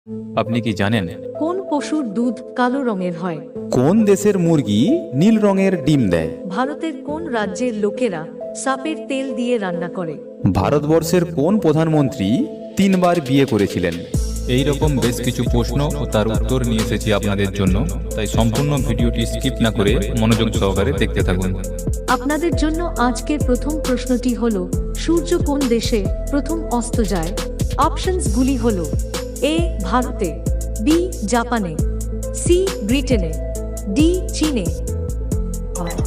আপনি কি জানেন কোন পশুর দুধ কালো রঙের হয়? কোন দেশের মুরগি নীল রঙের ডিম দেয়? ভারতের কোন রাজ্যের লোকেরা সাপের তেল দিয়ে রান্না করে? ভারতবর্ষের কোন প্রধানমন্ত্রী 3বার বিয়ে করেছিলেন? এই রকম বেশ কিছু প্রশ্ন ও তার উত্তর নিয়ে এসেছি আপনাদের জন্য, তাই সম্পূর্ণ ভিডিওটি স্কিপ না করে মনোযোগ সহকারে দেখতে থাকুন। আপনাদের জন্য আজকের প্রথম প্রশ্নটি হলো, সূর্য কোন দেশে প্রথম অস্ত যায়? অপশনস গুলি হলো: এ ভারতে, বি জাপানে, সি ব্রিটেনে, ডি চীনে। 5,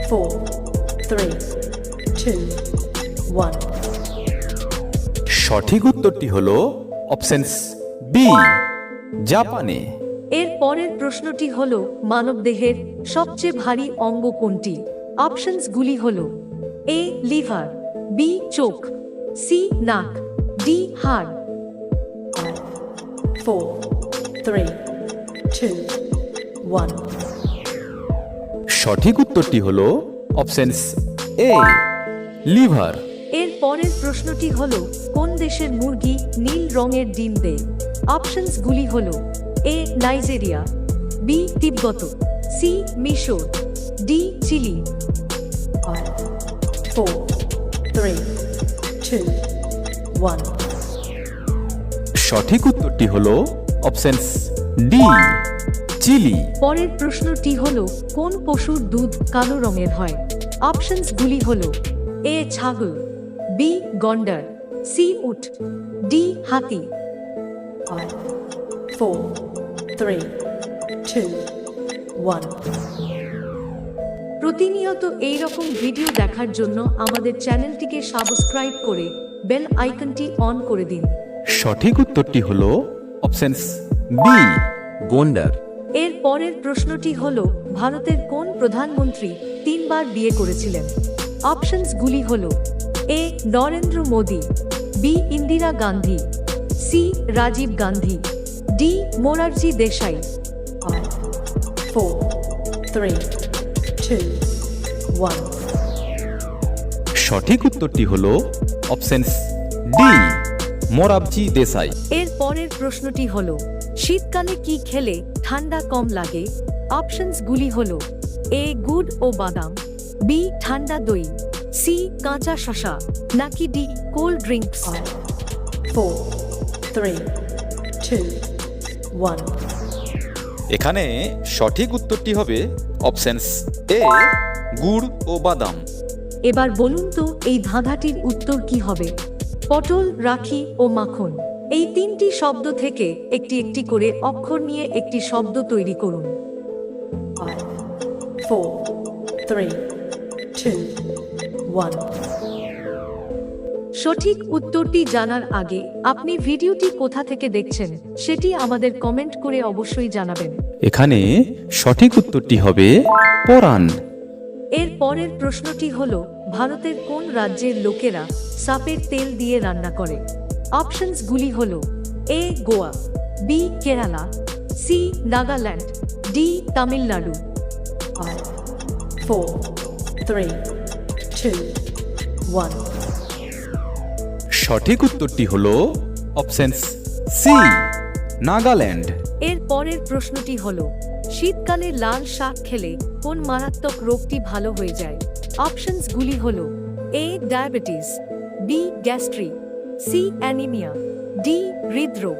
4, 3, 2, 1. সঠিক উত্তরটি হলো অপশনস বি, জাপানে। এর পরের প্রশ্নটি হলো, মানবদেহের সবচেয়ে ভারী অঙ্গ কোনটি? অপশনস গুলি হলো: এ লিভার, বি চোখ, সি নাক, ডি হাড়। 5, 4, 3, 2, 1. সঠিক উত্তরটি হলো অপশনস এ, লিভার। এর পরের প্রশ্নটি হলো, কোন দেশের মুরগি নীল রঙের ডিম দেয়? অপশনস গুলি হলো: এ নাইজেরিয়া, বি তিব্বত, সি মিশর, ডি চিলি। 5, 4, 3, 2, 1. সঠিক উত্তরটি হলো অপশনস ডি, চিলি। পরের প্রশ্নটি হলো, কোন পশুর দুধ কালো রঙের হয়? অপশনস গুলি হলো: এ ছাগল, বি গন্ডার, সি উট, ডি হাতি। 5, 4, 3, 2, 1. প্রতিনিয়ত এই রকম ভিডিও দেখার জন্য আমাদের চ্যানেলটিকে সাবস্ক্রাইব করে বেল আইকনটি অন করে দিন। সঠিক উত্তরটি হলো অপশনস বি, গন্ডার। এর পরের প্রশ্নটি হলো, ভারতের কোন প্রধানমন্ত্রী 3বার বিয়ে করেছিলেন? অপশনস গুলি হলো: A Narendra Modi, B Indira Gandhi, C Rajiv Gandhi, D Morarji Desai. 5, 4, 3, 2, 1. সঠিক উত্তরটি হলো অপশনস ডি, মোরারজি দেশাই। এর পরের প্রশ্নটি হলো, শীতকালে কি খেলে ঠান্ডা কম লাগে? অপশনস গুলি হলো: এ গুড় ও বাদাম, বি ঠান্ডা দই, সি কাঁচা শসা, নাকি ডি কোল্ড ড্রিঙ্কস। 5, 4, 3, 2, 1. এখানে সঠিক উত্তরটি হবে অপশনস এ, গুড় ও বাদাম। এবার বলুন তো এই ধাঁধাটির উত্তর কি হবে? পটল, রাখি ও মাখন, এই 3টি শব্দ থেকে একটি একটি করে অক্ষর নিয়ে একটি শব্দ তৈরি করুন। 5, 4, 3, 2, 1. সঠিক উত্তরটি জানার আগে আপনি ভিডিওটি কোথা থেকে দেখছেন সেটি আমাদের কমেন্ট করে অবশ্যই জানাবেন। এখানে সঠিক উত্তরটি হবে পরাণ। এর পরের প্রশ্নটি হলো, ভারতের কোন রাজ্যের লোকেরা সাপের তেল দিয়ে রান্না করে? অপশনস গুলি হলো: A Goa, B Kerala, C Nagaland, D Tamil Nadu. 5, 4, 3, 2, 1. সঠিক উত্তরটি হলো অপশনস সি, নাগাল্যান্ড। এর পরের প্রশ্নটি হলো, শীতকালে লাল শাক খেলে কোন মারাত্মক রোগটি ভালো হয়ে যায়? অপশনস গুলি হলো: A diabetes, B gastric, C anaemia, D হৃদরোগ।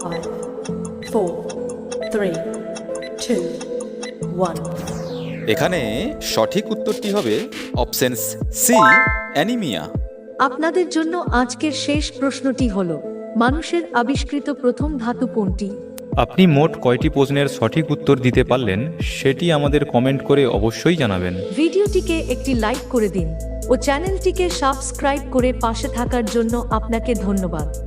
5, 4, 3, 2, 1. এখানে সঠিক উত্তরটি হবে অপশনস সি, অ্যানিমিয়া। আপনাদের জন্য আজকের শেষ প্রশ্নটি হলো, মানুষের আবিষ্কৃত প্রথম ধাতু কোনটি? আপনি মোট কয়টি প্রশ্নের সঠিক উত্তর দিতে পারলেন সেটি আমাদের কমেন্ট করে অবশ্যই জানাবেন। ভিডিওটিকে একটি লাইক করে দিন ও চ্যানেলটিকে সাবস্ক্রাইব করে পাশে থাকার জন্য আপনাকে ধন্যবাদ।